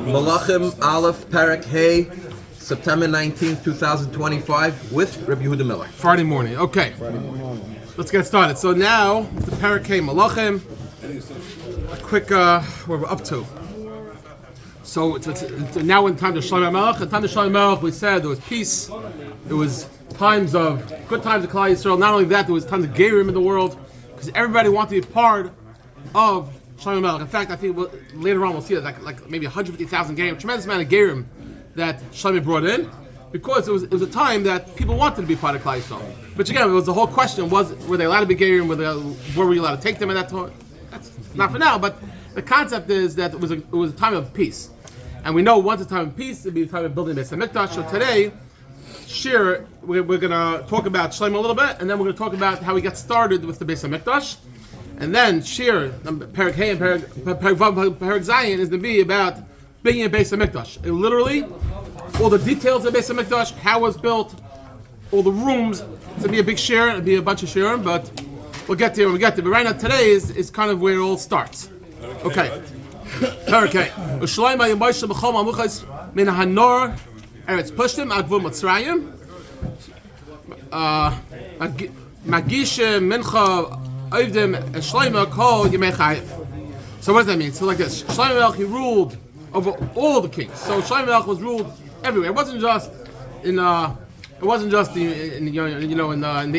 Malachim Aleph Perek Hey, September 19th, 2025, with Rabbi Yehuda Miller. Friday morning. Okay. Let's get started. So now, the Perek Hey Malachim. A quick, where we're up to. So it's now we're in time to Shlomo HaMelech. In time to Shlomo HaMelech, we said there was peace. There was times of good times of Klal Yisrael. Not only that, there was tons of Chiram in the world because everybody wanted to be part of Shlomo HaMelech. In fact, I think later on we'll see that like maybe 150,000 Chiram, tremendous amount of Chiram that Shlomo brought in, because it was a time that people wanted to be part of Klal Yisrael. But again, it was the whole question: were they allowed to be Chiram? Were we allowed to take them at that time? That's not for now. But the concept is that it was a time of peace, and we know once a time of peace, it'd be a time of building Beis HaMikdash. So today, shiur, we're going to talk about Shlomo a little bit, and then we're going to talk about how we got started with the Beis HaMikdash. And then shiur, Perek Hey and Perek Zayin is going to be about being a Beis HaMikdash. Literally, all the details of Beis HaMikdash, how it was built, all the rooms. It's going to be a big shiur, it'll be a bunch of shiurim, but we'll get there when we get there. But right now, today is kind of where it all starts. Okay. Perek Hey. U'shloima yimoshel b'chol ma'amuchas min hanor eretz pushtim agvul Mitzrayim. Magish mincha Ovdim and Shlomo called Yemei Chayev. So what does that mean? So like this, Shlomo HaMelech, he ruled over all the kings. So Shlomo HaMelech was ruled everywhere. It wasn't just in the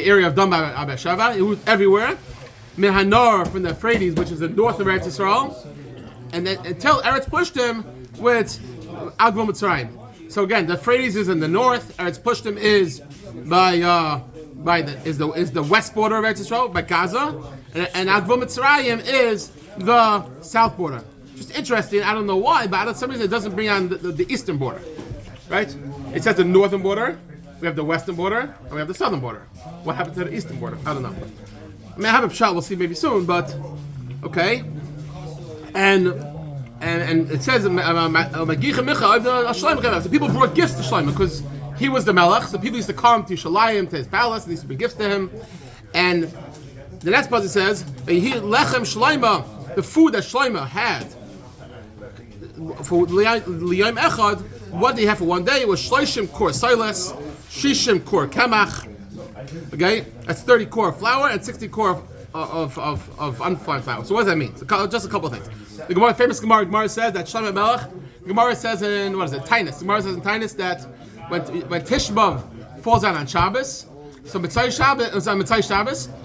area of Dam Be'Sheva. It was everywhere. Min Hanor, from the Euphrates, which is the north of Eretz Yisrael, and then until Eretz Pushtim with Agvul Mitzrayim. So again, the Euphrates is in the north. Eretz Pushtim is is the west border of Eretz Yisrael, by Gaza, and Agvul Mitzrayim is the south border. Just interesting, I don't know why, but for some reason it doesn't bring on the eastern border, right? It says the northern border, we have the western border, and we have the southern border. What happened to the eastern border? I don't know. I mean, I have a shot, we'll see maybe soon, but okay. And it says, so people brought gifts to Shlomo because he was the Melech, so people used to come to Shalayim, to his palace, and they used to bring gifts to him. And the next part it says, Lechem Shlomo, the food that Shlomo had for Liyom Echad, what did he have for one day? It was Shloshim kor silas, Shishim kor kamach. Okay, that's 30 core of flour and 60 core of unflown flour. So what does that mean? So just a couple of things. The famous Gemara says that Shlomo HaMelech, the Gemara says in Tainus. The Gemara says in Tainus that when Tisha B'Av falls out on Shabbos, so Mitzvah Shabbos, when Tisha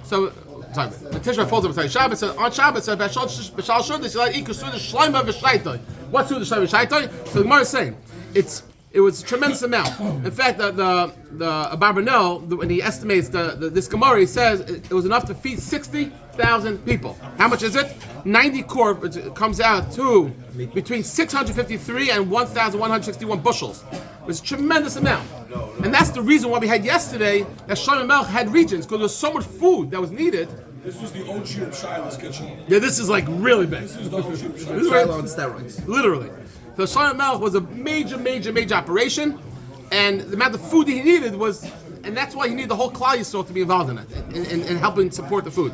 B'Av falls on Mitzvah Shabbos, so on Shabbos, so B'Shal Shudish, like equals to the Shlomo v'Shaitoi. What's to the Shlomo v'Shaitoi? So the Gemara is saying it was a tremendous amount. In fact, the Abarbanel, when he estimates this Gemara, he says it was enough to feed 60,000 people. How much is it? 90 core, which comes out to between 653 and 1,161 bushels. It was a tremendous amount. And that's the reason why we had yesterday that Shlomo HaMelech had regions, because there was so much food that was needed. This was the old Chiram Shiloh's kitchen. Yeah, this is like really big. This is the old Chiram Shiloh on steroids. Literally. So Shlomo HaMelech was a major operation, and the amount of food that he needed was, and that's why he needed the whole Klal Yisrael to be involved in it, in helping support the food.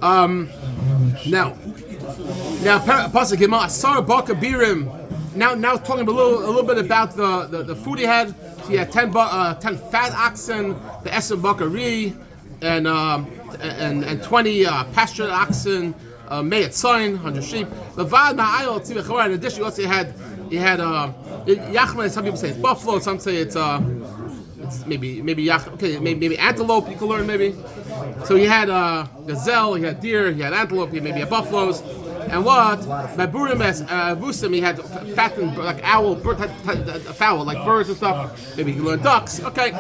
Now, Pasuk Gimel Asar Baka Birim. Now talking a little bit about the food he had. He had 10 fat oxen, the Eser Bakari, and 20 pastured oxen. Meyat sign, 100 sheep. Levad ma'ayol tzivachor. In addition, he also had yachma. Some people say it's buffalo. Some say it's maybe antelope. You can learn maybe. So he had gazelle, he had deer, he had antelope, he maybe had buffaloes, and what? Baburim busim. He had fattened like fowl, like birds and stuff. Maybe you can learn ducks. Okay,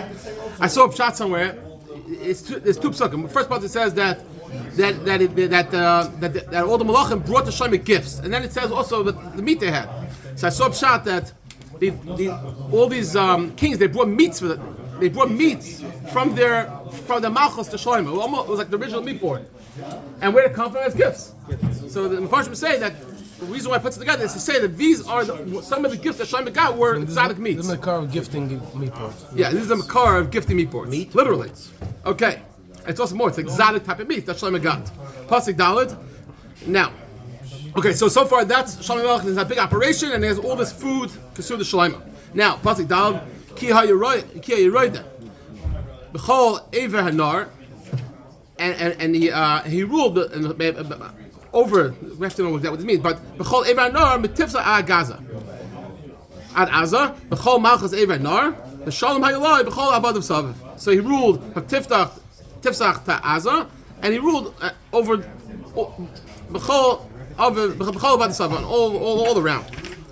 I saw a shot somewhere. There's two psukim. The first part it says that all the Malachim brought the Shlomo gifts, and then it says also the meat they had. So I saw a shot that all these kings, they brought meats with it. They brought meats from the Malchus to Shlomo. It was like the original meat board. And where did it come from as gifts? So the Mefarshim say that the reason why I put it together is to say that these are some of the gifts that Shlomo got were exotic meats. This is the Makar of gifting meat boards. Yeah, this is the Makar of gifting meat boards. Meat? Literally. Okay. It's also more. It's exotic type of meat that Shlomo got. Pasuk Daled. Now, Okay, so far that's Shlomo HaMelech. There's a big operation, and there's all this food consumed the Shlomo. Now, pasuk dal ki hayiroida b'chol ever hanar, and he ruled over. We have to know what that means. But b'chol ever hanar mitifsa ad Gaza, ad Aza b'chol malchus ever hanar the Shalom hayolai b'chol abadav saviv. So he ruled tifsach to Aza, and he ruled over b'chol abadav saviv all around.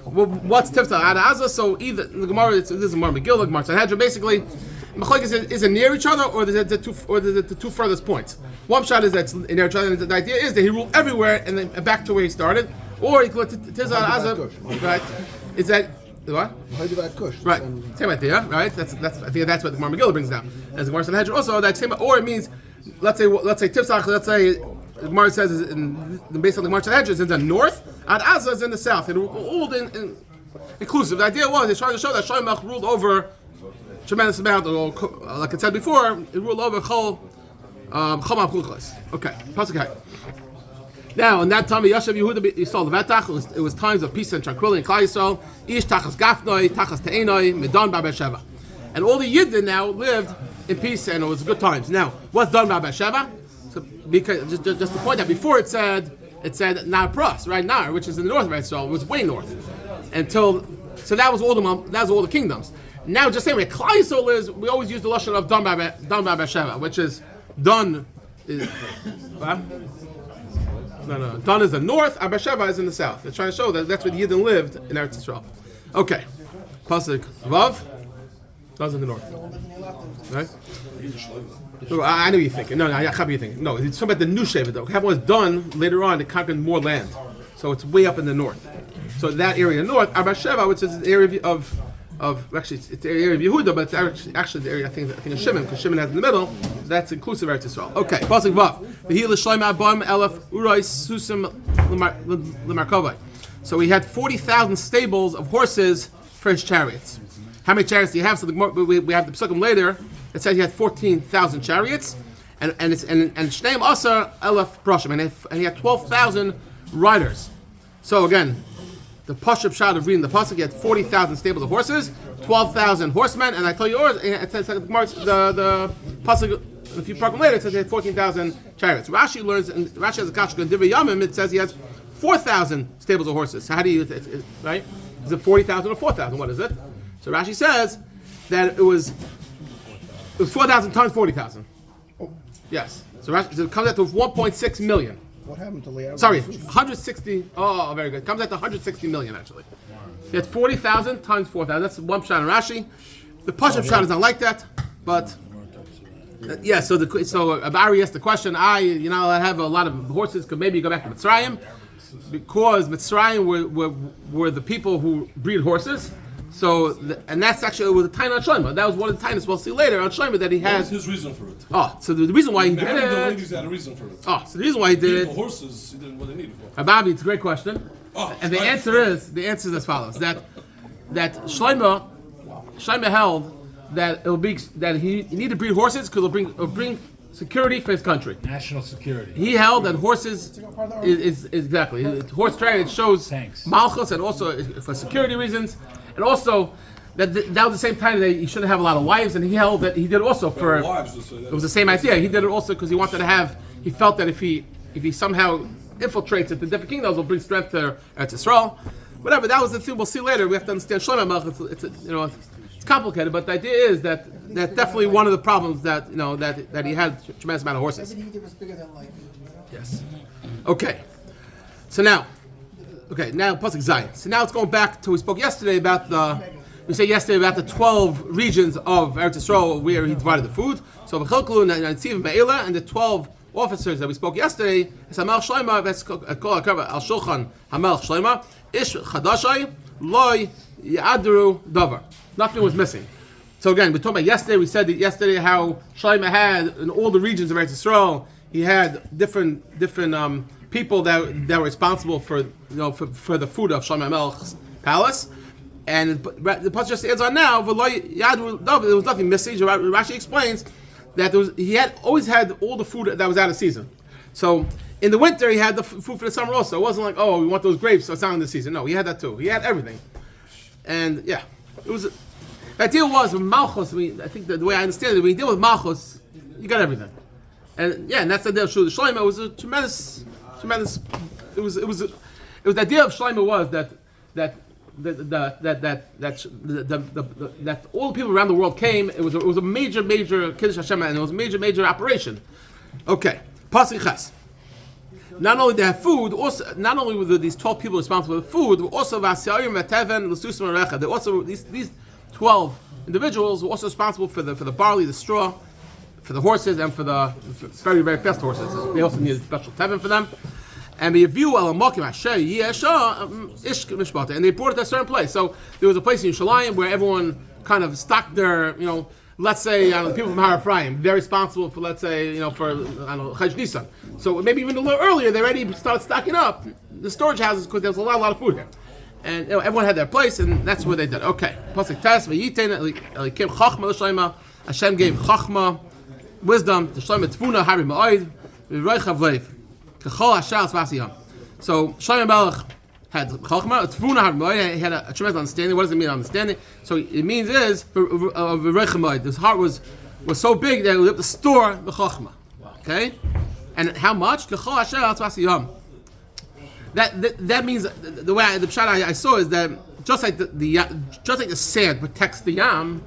Well, what's tifsach ad Aza? So either the Gemara, this is Gemara Megillah, Gemara Sanhedrin. Basically, Machlokes is it near each other, or is it the two furthest points? One shot is that's near each other, and the idea is that he ruled everywhere and then back to where he started, or he could tifsach ad Aza, right? Is that what? Right, same idea, right? That's I think that's what the Gemara Megillah brings down. As the Gemara Sanhedrin also that same, or it means let's say tifsach. Let's say the Gemara says based on the Gemara Sanhedrin is in the north, and Aza is in the south, and all inclusive. The idea was he's trying to show that Shlomo HaMelech ruled over tremendous amount, or like I said before, he ruled over chol ma'apuchos. Okay, pasuk hay. Now, in that time, Yashav Yehuda Yisrael Levatach, it was times of peace and tranquility in Klal Yisrael. Ish tachas gafnoi, tachas te'enoi, medan ba'Beersheva. And all the Yidden now lived in peace, and it was good times. Now, what's done ba'Beersheva? So, because just to point out, before it said Nar Pras, right? Nar, which is in the north of Israel, it was way north. So that was all the kingdoms. Now, just saying where Klal Yisrael is, we always use the lashon of done ba'Beersheva, which is done. What? No. Dan is the north, Beersheva is in the south. They're trying to show that that's where the Yidden lived in Eretz Yisrael. Okay. Pasuk Vav. Dan's in the north. Right? I know what you're thinking. No, I can't be thinking. No, it's talking about the new Sheva though. What was done later on, it conquered more land. So it's way up in the north. So that area in the north, Beersheva, which is the area of actually it's the area of Yehuda, but it's actually the area I think of Shimon, because Shimon has in the middle. So that's inclusive of Eretz Yisrael. Okay, pasuk Vav. So he had 40,000 stables of horses for his chariots. How many chariots do you have? So we have the psukim later. It says he had 14,000 chariots, and Shneim Asar Elef Proshim, and he had 12,000 riders. So again, the Pashup shot of reading the pasuk, he had 40,000 stables of horses, 12,000 horsemen, and I tell you yours, it says the pasuk a few paragraph later, it says he had 14,000 chariots. Rashi has a kashka in Divrei Yamim, it says he has 4,000 stables of horses. So how do you, right? Is it 40,000 or 4,000? What is it? So Rashi says that it was 4,000 times 40,000. Yes. So it comes out to 1.6 million. What happened to Leah? Sorry, 160. Oh, very good. It comes out to 160 million actually. He had 40,000 times 4,000. That's one shot in Rashi. The Pashup shot is not like that, but yeah. So Abari asked the question. I have a lot of horses. Could maybe go back to Mitzrayim, because Mitzrayim were the people who breed horses. So, and that's actually with the Taina on Shlomo. That was one of the Tainas we'll see later on Shlomo that he has. His reason for it. Oh, so the reason why he did it. The ladies had a reason for it. Oh, so the reason why he did it. The horses, he didn't what they needed for. Bobby, it's a great question. Oh, and the answer is as follows: that Shlomo held that he needed to breed horses because it'll bring security for his country. National security. He held that horses is exactly horse trade. It shows malchus, and also for security reasons. And also, that was the same time that he shouldn't have a lot of wives, and he held that he did it also for. It was the same idea. He did it also because he wanted to have. He felt that if he somehow infiltrates into different kingdoms, it'll bring strength to Eretz Yisrael. Whatever. That was the thing. We'll see later. We have to understand Shlomo HaMelech. It's complicated, but the idea is that definitely one of the problems that that he had a tremendous amount of horses. Yes. Okay. So now. Okay, now Pasuk Zayin. So now it's going back to we spoke yesterday about the 12 regions of Eretz Yisrael where he divided the food. So V'chilkelu Netziv Me'ela, and the 12 officers that we spoke yesterday. It's HaMelech Shlomo V'Kol HaKavah Al Shulchan HaMelech Shlomo Ish Chadashai Loi Ya'adru Davar. Nothing was missing. So again, we talked about yesterday. We said that yesterday how Shlomo had in all the regions of Eretz Yisrael, he had different people that were responsible for the food of Shlomo HaMelech's palace, and the pasuk just adds on now. There was nothing missing. Rashi explains that he had always had all the food that was out of season. So In the winter, he had the food for the summer also. It wasn't like, oh, we want those grapes, so it's not in the season. No, he had that too. He had everything. And yeah, it was. The idea was with Malchus. I think the way I understand it, when you deal with Malchus, you got everything. And yeah, and that's the idea of Shlomo. It was a tremendous. It was the idea of Shlomo was that all the people around the world came. It was a major Kiddush Hashem, and it was a major operation. Okay, Pasuk Ches. Not only they have food, also not only were these 12 people responsible for the food, but also they also these 12 individuals were also responsible for the barley, the straw, for the horses, and for the very fast horses. They also needed special teven for them. And and they brought it to a certain place. So there was a place in Yerushalayim where everyone kind of stocked their, let's say, people from Har Ephraim, they're responsible for, let's say, for Chaj Nisan. So maybe even a little earlier, they already started stocking up the storage houses because there was a lot of food here. And everyone had their place, and that's what they did. Okay. Pasuk Tes, V'yitein Elikim Chachma l'Shlomo. Hashem gave Chachma, wisdom, to Shlomo Tfuna, Hari Ma'od, V'roichav Leiv. K'chol Hashal Tzvasiyam. So Shlomo HaMelech had Chachma, Tfuna, Hari Ma'od. He had a tremendous understanding. What does it mean, understanding? So it means is, V'roichav Ma'od. His heart was so big that he was able to store the Chachma. Okay? And how much? K'chol Hashal Tzvasiyam. That means the way the pshat I saw is that just like the sand protects the yam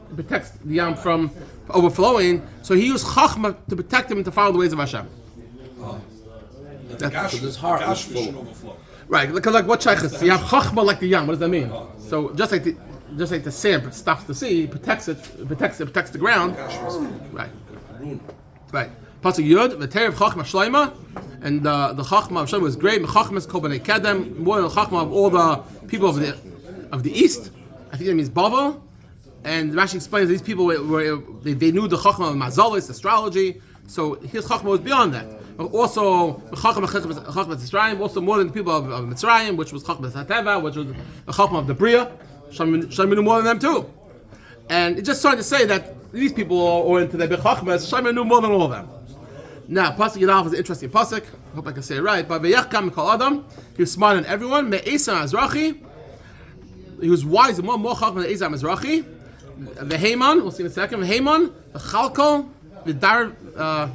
from overflowing, so he used chachma to protect him and to follow the ways of Hashem. His heart was full. Right, because like what shaykhs? You have chachma like the yam. What does that mean? So just like the sand stops the sea, it protects the ground. Right. Pasuk Yud, the Terev Chachma Shlomo, and the Chachma of Shlomo was great. Chachma is Kol Bnei Kedem, more than the Chachma of all the people of the east. I think that means Bavel. And Rashi explains these people they knew the Chachma of Mazalis, astrology. So his Chachma was beyond that. But also Chachma Mitzrayim, also more than the people of Mitzrayim, which was Chachma Hateva, which was the Chachma of the Bria. Shlomo knew more than them too. And it's just trying to say that these people are into their big Chachmas. Shlomo knew more than all of them. Now, Pasuk Yadalf is an interesting pasuk. I hope I can say it right. But V'yachkam Kol Adam, he was smarter than everyone. Me'esa Mizrachi, he was wise and more chacham than Esa Mizrachi. V'Haman, we'll see in a second. V'Haman, V'Chalkol, V'Darda,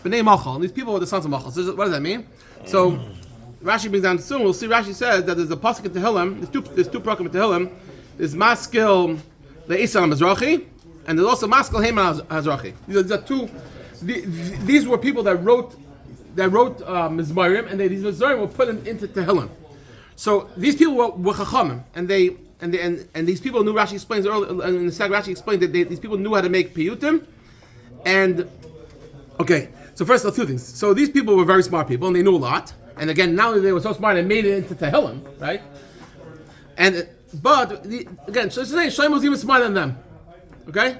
B'nei Machal. And these people were the sons of Machal. So what does that mean? So Rashi brings down soon. We'll see. Rashi says that there's a pasuk in Tehillim. There's two prakim in Tehillim. There's Maskil Le'esa Mizrachi. And there's also Maskal Haman Hazrachi. These are two. These were people that wrote Mizmarim, and these Mizmarim were put into Tehillim. So these people were Chachamim, and these people knew. Rashi explains earlier in the second. Rashi explained that these people knew how to make piyutim. And okay, so first two things. So these people were very smart people, and they knew a lot. And again, not only they were so smart, they made it into Tehillim, right? But again, so Shlomo was even smarter than them. Okay,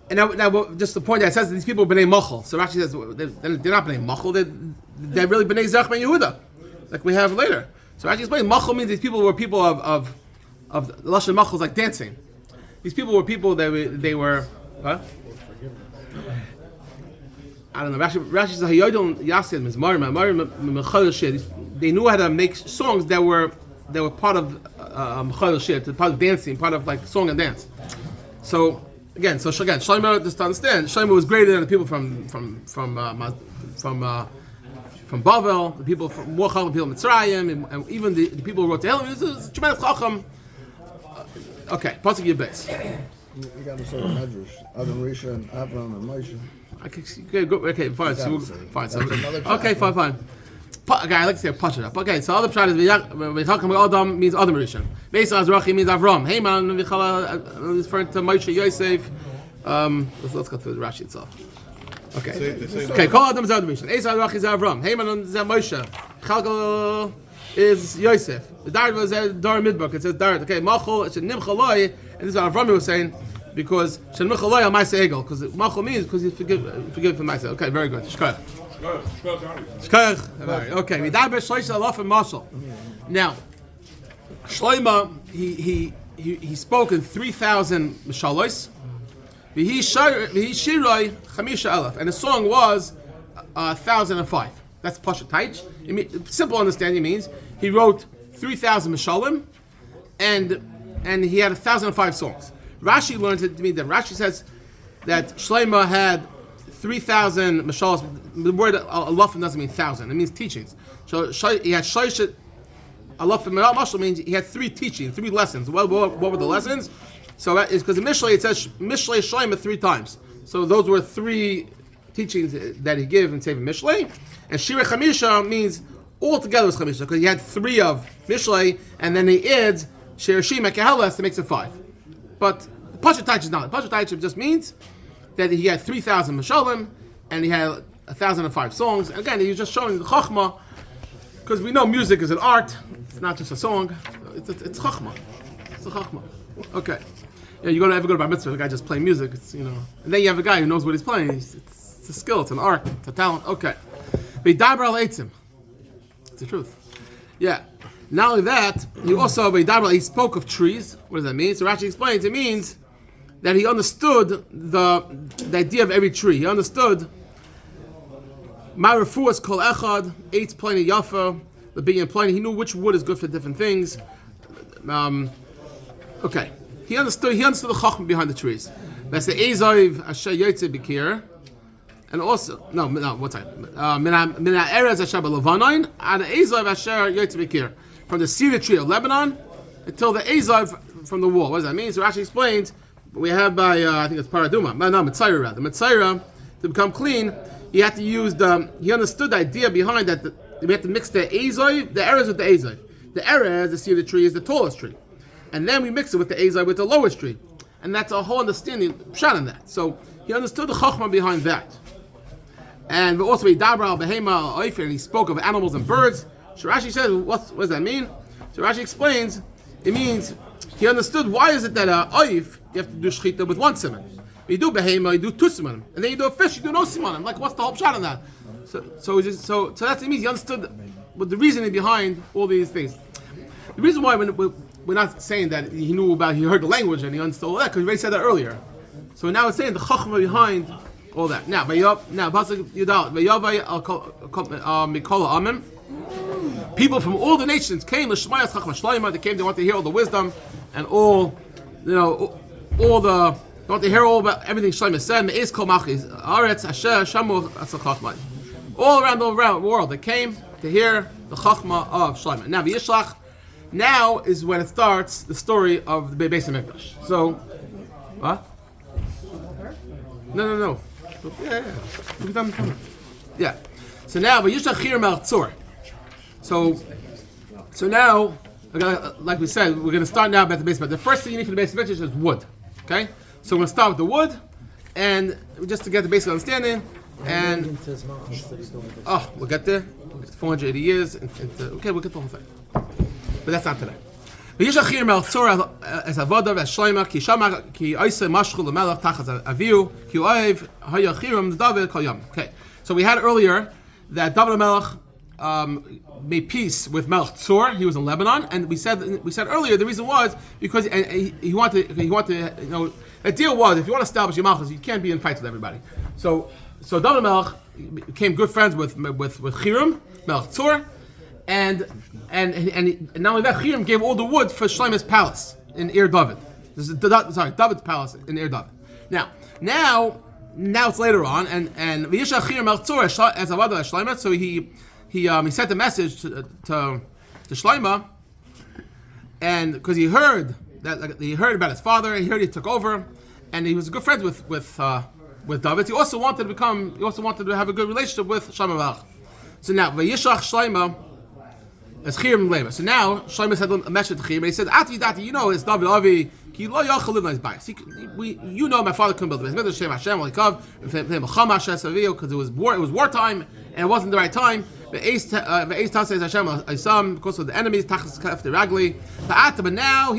and now just the point that it says that these people are bnei machal. So Rashi says they're not bnei machal. They're really bnei Zach ben Yehuda, like we have later. So Rashi explains machal means these people were people of lashon machal is like dancing. These people were people that they were. Huh? I don't know. Rashi says hayodon yasid mizmarim. They knew how to make songs that were part of mechayil shir, part of dancing, part of like song and dance. So Shlomo, just to understand, Shlomo was greater than the people from Bavel, the people from more chacham people in Mitzrayim, and even the people who wrote the Tehillim. It was a tremendous chacham. Okay, pasuk Yud Beis. You got to say Medrash, Adam Rishon, Abraham, and Moshe. Okay, fine. Fine. Okay, I like to say patch it up. Okay, so other pshat is V'yachkam Adam means Adam Rishon. Beis Hazrachi means Avram. Haman is referring to Moshe Yosef. Let's go through the Rashi itself. Okay, Kol Adam is Adam Rishon. Beis Hazrachi is Avram. Haman is Moshe. Chalkal is Yosef. The Dard was Dar Midbar. It says Dard. Okay, Machol it's Nimchaloi, and this is what Avram was saying because Nimchaloi al Ma'aseh Egel because Machol means because he's forgive for Ma'aseh. Okay, very good. Shkar. Okay, now Shlomo he spoke in 3,000 mishalos. And the song was 1,005. That's Pasha Taich. Simple understanding means he wrote 3,000 Mishalim, and he had 1,005 songs. Rashi learned it to mean that Rashi says that Shlomo had 3,000 Mishalim. The word alafim doesn't mean 1,000; it means teachings. So he had Shloishet. Alafim Mashal means he had 3 teachings, 3 lessons. What were the lessons? So that is because in Mishlei it says Mishlei Shlomo 3 times. So those were 3 teachings that he gave in Sefer Mishlei. And Shira Chamisha means altogether was Chamisha because he had 3 of Mishlei, and then he adds Shir Shima holiest to makes it 5. But Pasha Taich is not. Pasha Taich just means that he had 3,000 Mishalim and he had 1,005 songs. Again, he was just showing the Chachma because we know music is an art. It's not just a song. It's Chachma. It's a Chachma. Okay. Yeah, you ever go to Bar Mitzvah, the guy just playing music. It's and then you have a guy who knows what he's playing. It's a skill. It's an art. It's a talent. Okay. V'yidaber al eitzim. It's the truth. Yeah. Not only that, he spoke of trees. What does that mean? So Rashi explains it means that he understood the idea of every tree. He understood my refuas kol echad, eitz pliny yafa, the being pliny. He knew which wood is good for different things. Okay. He understood the chachma behind the trees. That's the Ezov asher yotze b'kir. And also, what's that? Min ha'erez asher b'Lebanon, and Ezov asher yotze b'kir. From the cedar tree of Lebanon until the Ezov from the wall. What does that mean? So Rashi explains, we have by, I think it's Paraduma, Mitzayra rather. Mitzayra, to become clean, he had to use he understood the idea behind that, we had to mix the Ezov, the Erez with the Ezov. The Erez, the cedar tree, is the tallest tree. And then we mix it with the Ezov with the lowest tree. And that's a whole understanding, shot in that. So he understood the Chachma behind that. And also, and he spoke of animals and birds. So Rashi says, what does that mean? So Rashi explains, it means he understood why is it that oif you have to do shechita with 1 siman. You do behema, you do 2 simanim, and then you do a fish, you do no simanim. Like what's the whole shot on that? So that's it means he understood what the reasoning behind all these things. The reason why we're not saying that he heard the language and he understood all that because we already said that earlier. So now it's saying the chachma behind all that. Now, pasuk Yudal, vayavay al mikol amim. People from all the nations came to Shmayas Chachma Shlomo. They came. They want to hear all the wisdom and all they want to hear all about everything Shlomo said. Me'ez kol machis aretz asher shamu asachachma. All around the world, they came to hear the Chachma of Shlomo. Now, V'yishlach. Now is when it starts the story of the Beis HaMikdash. So, what? No. Yeah. So now, V'yishlach Chiram al Tzur. So now, like we said, we're going to start now about the basement. The first thing you need for the Beis HaMikdash is wood. Okay? So we're going to start with the wood, and just to get the basic understanding, and we'll get there. 480 years. Okay, we'll get the whole thing. But that's not today. Okay, so we had earlier that Dovid HaMelech made peace with Melech Tzur. He was in Lebanon, and we said earlier the reason was because he wanted the deal was if you want to establish your malchus, you can't be in fights with everybody. So Dovid HaMelech became good friends with Chiram, Melech Tzur, and not only that, Chiram gave all the wood for Shlomo's palace in Ir David. David's palace in Ir David. Now it's later on, and V'yishach Chiram Melech Tzur as Avada Shlomo. So he sent a message to Shlomo, and because he heard about his father, he heard he took over, and he was good friends with David. He also wanted to have a good relationship with Shlomo HaMelech. So now V'yishach Shlomo as Chiram Lema. So now Shlomo said a message to Chiram, and he said, "Ati, it's David Avi. Ki lo yachal live in his bias. My father couldn't build the Beis HaMikdash. Shem Hashem Malikav. Because it was wartime and it wasn't the right time. Because of the enemies, but now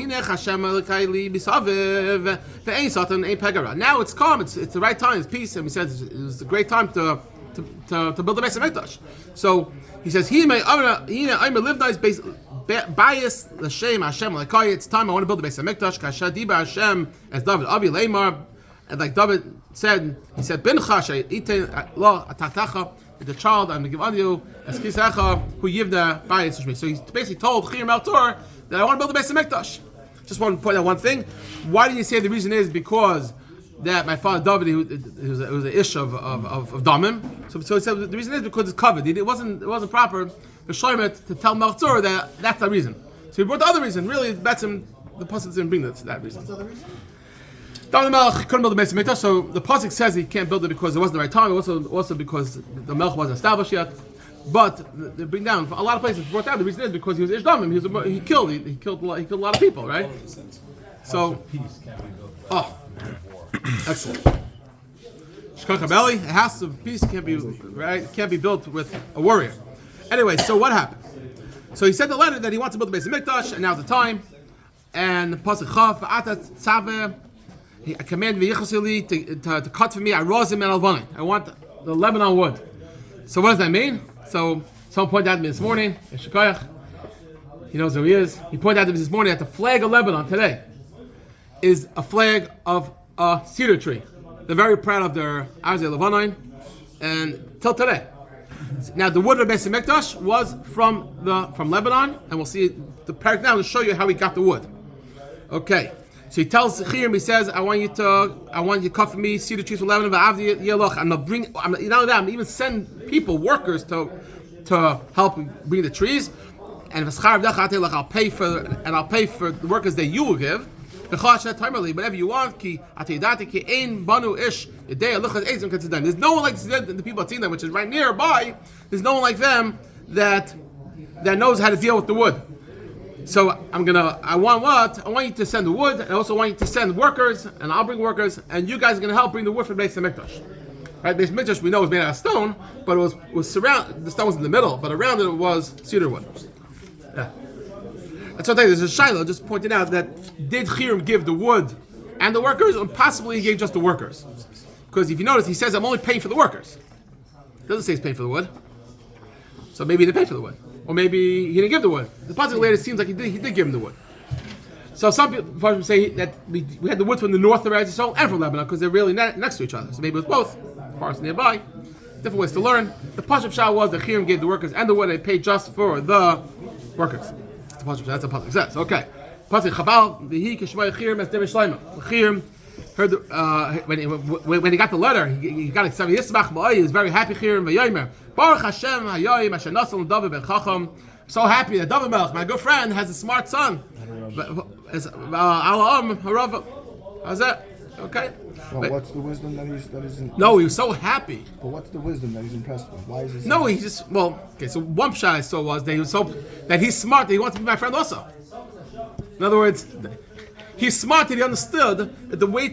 now it's calm. It's the right time. It's peace, and we said it was a great time to build the Beis HaMikdash. So he says, I'm a live nice base. Bias l'shem Hashem l'kai. It's time I want to build the Beis HaMikdash. Kasha diba Hashem as David Avi Leimar, and like David said, he said, Bincha she'iten lo atatacha. the child I'm going to give unto you, as kisecha hu yivna bayis shmi. So he basically told Chiram al Tzur that I want to build the Beis HaMikdash. Just want to point out one thing. Why did he say the reason is because that my father Dovid, he was an ish of damim. So he said the reason is because it's covered. It wasn't proper for Shlomo to tell Melech Tzur that that's the reason. So he brought the other reason. Really, that's him. The pasuk didn't bring that reason. What's the other reason? Dovid HaMelech couldn't build the Beis HaMikdash, so the pasuk says he can't build it because it wasn't the right time. Also because the Melech wasn't established yet. But they bring down a lot of places. Brought down the reason is because he was ish damim. He killed a lot of people, right? So, excellent. A house of peace can't be built with a warrior. Anyway, so what happened? So he sent a letter that he wants to build the Beis HaMikdash, and now's the time. And pasuk chav atat tzaveh, I command v'yichasili to cut for me arozim and alvanim. I want the Lebanon wood. So what does that mean? So someone pointed out to me this morning. He knows who he is. He pointed out to me this morning that the flag of Lebanon today is a flag of a cedar tree. They're very proud of their Lebanon, and till today. Now the wood of Beis HaMikdash was from Lebanon, and we'll see the Perek now to show you how he got the wood. Okay, so he tells Chiram, he says, I want you to cut for me cedar trees from Lebanon. I'm not only that, I'm even send people, workers, to help bring the trees, and I'll pay for the workers that you will give. Whatever you want. There's no one like the people at Tzur, which is right nearby. There's no one like them that knows how to deal with the wood. So I want you to send the wood, and I also want you to send workers, and I'll bring workers, and you guys are going to help bring the wood for the Beis HaMikdash. Right, Beis HaMikdash we know was made out of stone, but it was surrounded. The stone was in the middle, but around it was cedar wood. Yeah. That's what I think. There's a Shiloh just pointing out that did Chiram give the wood and the workers, or possibly he gave just the workers? Because if you notice, he says I'm only paying for the workers. It doesn't say he's paying for the wood. So maybe he didn't pay for the wood, or maybe he didn't give the wood. The pasuk later seems like he did give him the wood. So some people say that we had the wood from the north of Eretz Yisrael and from Lebanon because they're really next to each other. So maybe it was both, forest nearby. Different ways to learn. The pasuk shah was that Chiram gave the workers and the wood. They paid just for the workers. That's a pasuk says. Okay. Pasuk Chaval v'hi k'shmai Chiram as David Shlomo. Chiram heard when he got the letter, he got excited. Yismach ma'ay. He was very happy. Chiram v'yomer Baruch Hashem hayoyim asher nasal Dovid ben Chacham. So happy that Dovid HaMelech, my good friend, has a smart son. How's that? Okay. Well, what's the wisdom that he's in? No, he was so happy. But what's the wisdom that he's impressed with? Why is he? No, he just So one shot I saw was that he was so that he's smart that he wants to be my friend also. In other words, he's smart that he understood that the way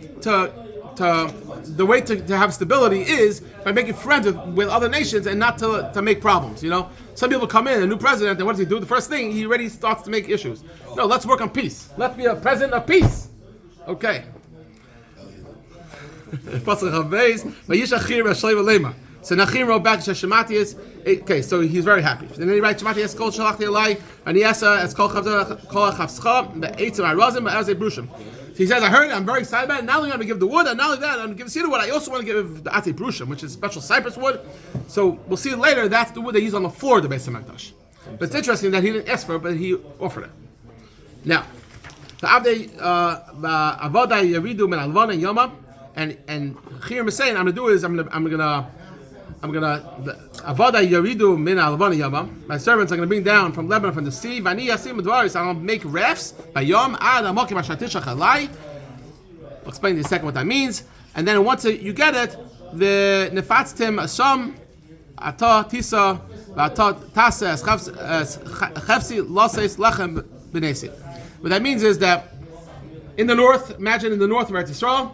to have stability is by making friends with other nations and not to make problems. You know, some people come in, a new president, and what does he do? The first thing he already starts to make issues. No, let's work on peace. Let's be a president of peace. Okay. So Nachim wrote back to Shematias. Okay, so he's very happy. And then he writes Shematias Kol Shalachti Elai and Yesa as Kol Chavscha Be'etzim Arazim Be'ezei Brushim. So he says, I heard it, I'm very excited about it. Not only am I going to give the wood, and not only that, I'm going to give the cedar wood, I also want to give the Atzei Brushim, which is special cypress wood. So we'll see later, that's the wood they use on the floor of the Beis HaMikdash. But it's interesting that he didn't ask for it, but he offered it. Now, the Avodah Yeridu Min Alvana and Yoma, and Chiram is saying, I'm gonna Avodah Yeridu Min Alvana Yoma. My servants are gonna bring down from Lebanon from the sea. Vani Yasim Dvaris. I'm gonna make rafts by Yom Ad Amokim Ashatishach Alai. I'll explain in a second what that means. And then once you get it, the Nefatztim Asam Ata Tisa Ata Tasa Chefsi Loses Lechem B'Nesi. What that means is that in the north, imagine in the north of Eretz Yisrael,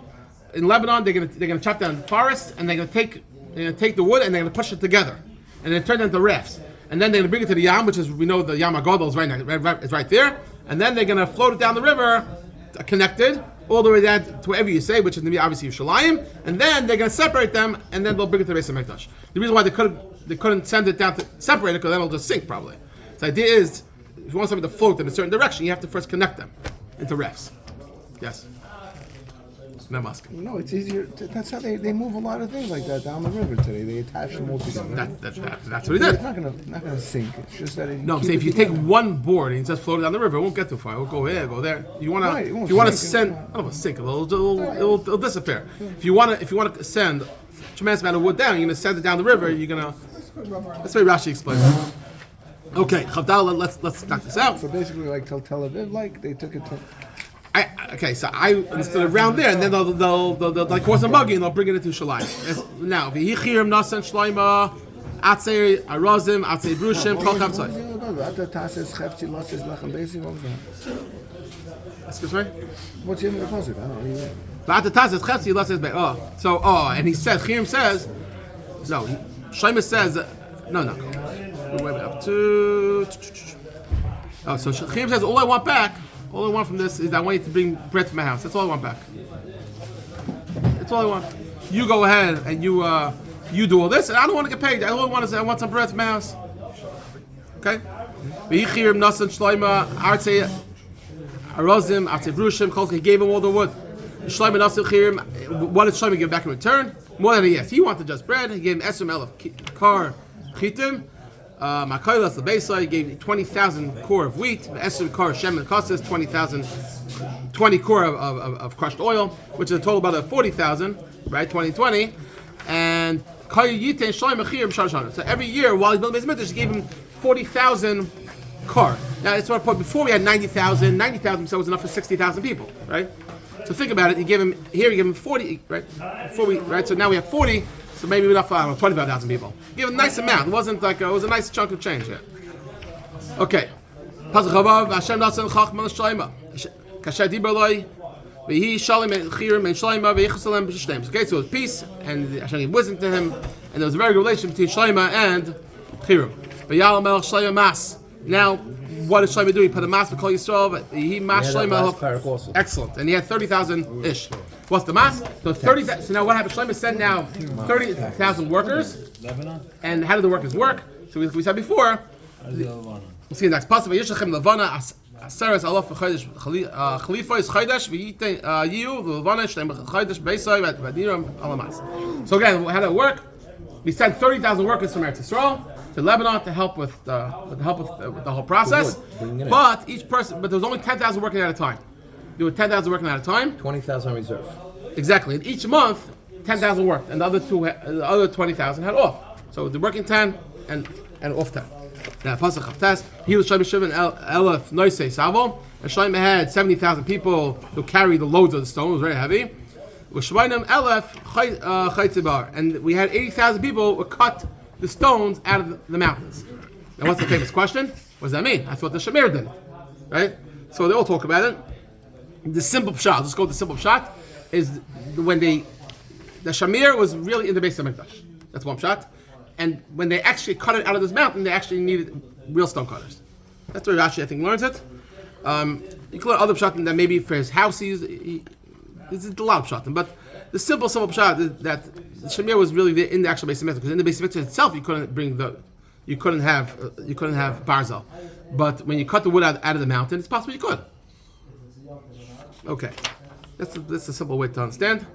in Lebanon, they're gonna chop down forests and they're gonna take the wood and they're gonna push it together, and then turn it into rafts. And then they're gonna bring it to the Yam, which is we know the Yam HaGadol is right there. And then they're gonna float it down the river, connected all the way down to wherever you say, which is gonna be obviously Yerushalayim. And then they're gonna separate them, and then they'll bring it to the Beis HaMikdash. The reason why they couldn't send it down to separate it because then it'll just sink probably. So the idea is, if you want something to float in a certain direction, you have to first connect them into rafts. Yes. So Not Moscow. No, it's easier. That's how they move a lot of things like that down the river today. They attach them all together. That's what he It's did. not gonna sink. It's just that it. No, I'm saying if you take one board and you just float it down the river, it won't get too far. It will go here, go there. You wanna, Right, it won't if you want to sink. send, I don't know, sink. It'll disappear. If you want to send a tremendous amount of wood down, you're gonna send it down the river. You're gonna. That's the way Rashi explains it. Okay, Chavdal, let's knock this out. So basically, like Tel Aviv, like they took it to. So I instead of around there, and then they'll like horse and buggy, and they'll bring it into Shalayim. Now, Chiram Nasan Shloima, Atzei Arazim, Atzei Brushim, Kol Chavtzai. Excuse me. What's the end of the pasuk? I don't know. And he said, Chiram says, no, Shloima says, no. We're way up to. So Chiram says, all I want from this is I want you to bring bread from my house. That's all I want back. That's all I want. You go ahead and you do all this, and I don't want to get paid. All I want is I want some bread from my house. Okay? He gave him all the wood. What did Shlomo give back in return? More than he asked. He wanted just bread. He gave him Esrim Elef Kar Chitim. Makaylas the Beis, he gave 20,000 core of wheat. Esrim Kar Shem and Kostas 20 core of crushed oil, which is a total about 40,000, right? 2020. And so every year while he's building Beis HaMikdash, he gave him 40,000 car. Now it's what I put before we had 90,000. 90,000 so was enough for 60,000 people, right? So think about it. He gave him 40, right? So now we have 40. So maybe enough for 25,000 people. Give a nice amount. It wasn't like it was a nice chunk of change here. Okay. Okay, so it was peace, and Hashem gave wisdom to him, and there was a very good relationship between Shlomo and Chiram. Now, what did Shlomo do? He put a mass for Klal Yisrael. He massed Shlomo. Excellent, and he had 30,000 ish. What's the mass? So 30,000. So now what happened? Shlomo sent now 30,000 workers. Lebanon. And how do the workers work? So we said before. We'll see the next passage. Yishachem Levana Aseres Alaf Chalifa is Chaydash V'Yite Yiu Levana Shem Chaydash Beisai V'Adiram Alamas. So again, how did it work? We sent 30,000 workers from Eretz Yisrael to Lebanon to help with the whole process. But there was only 10,000 working at a time. There were 10,000 working at a time. 20,000 reserve. Exactly. And each month, 10,000 worked, and the other 20,000 had off. So they're working 10 and off 10. Now, Pasach Chavtas, he was Shlomo Shimon Elef Noisei Savo, and Shlomo had 70,000 people who carried the loads of the stone. It was very heavy. With Shlomo Elef Chaytzibar, and we had 80,000 people who cut the stones out of the mountains. Now, what's the famous question? What does that mean? I thought the Shamir did it, right? So they all talk about it. The simple pshat, let's go with the simple pshat, is when the Shamir was really in the Beis HaMikdash. That's one pshat. And when they actually cut it out of this mountain, they actually needed real stone cutters. That's where Rashi, I think, learns it. You can learn other pshat that maybe for his house, this is a lot of pshat. But the simple pshat is that the Shamir was really in the actual Beis HaMikdash. Because in the Beis HaMikdash itself, you couldn't have barzel. But when you cut the wood out of the mountain, it's possible you could. Okay, that's a simple way to understand.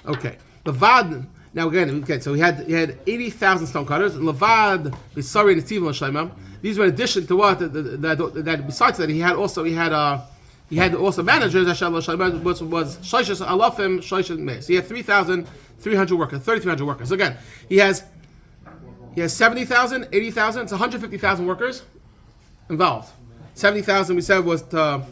Okay, Levad. Now again, so he had 80,000 stone cutters. And Levad, Bisari and Tzivon Shlomo. These were in addition to what that besides that he had also managers. Which was Shoshis Alafim Shoshis Meis. He had 3,300 workers, 3,300 workers. So again, he has 70,000, 80,000. It's 150,000 workers involved. 70,000 we said was to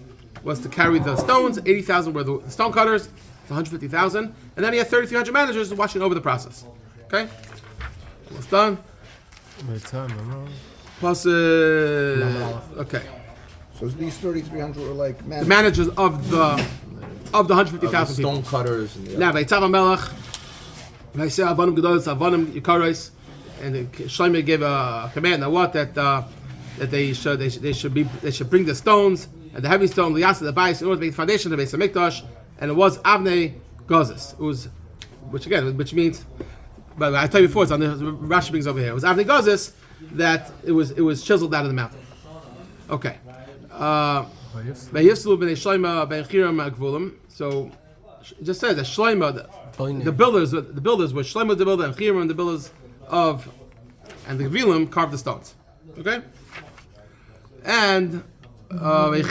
carry the stones. 80,000 were the stone cutters. It's 150,000, and then he had 3,300 managers watching over the process. Okay, almost done. Plus, okay. So these 3,300 were like the managers of the 150,000 people. Stone cutters. Now, Beis HaMelech, they say Avanim Gedolos, Avanim Yikaros, and Shlomo gave a command that they should bring the stones and the heavy stone, the Yasa, the Bais, in order to make the foundation of the Beis HaMikdash. And it was Avnei Gozes. It was, which means, but I tell you before, it's on the Rashi brings over here. It was Avnei Gozes that it was chiseled out of the mountain. Okay. So it just says that Shlomo, the builders were Shlomo the builder and Chiram the builders of, and the Gevilim carved the stones. Okay? And and they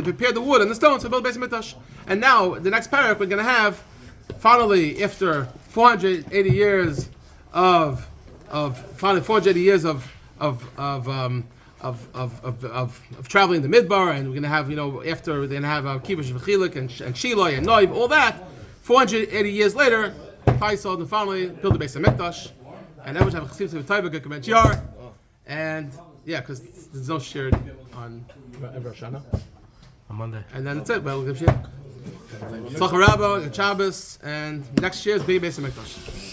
prepared the wood and the stones to build Beis HaMikdash. And now the next Perek we're going to have, finally, after 480 years of traveling the Midbar, and we're going to have, after we're going to have Kivush V'chilik and Shiloh and Noiv, all that. 480 years later, Faisal and finally build the Beis HaMikdash, and that would have a chassidus of Taiba, good command shiur, and yeah, because there's no shiur on Rosh Hashanah. On Monday. And then that's it. Well, we'll give shiur. Tzur Rabba, Shabbos, and next year is Beis HaMikdash.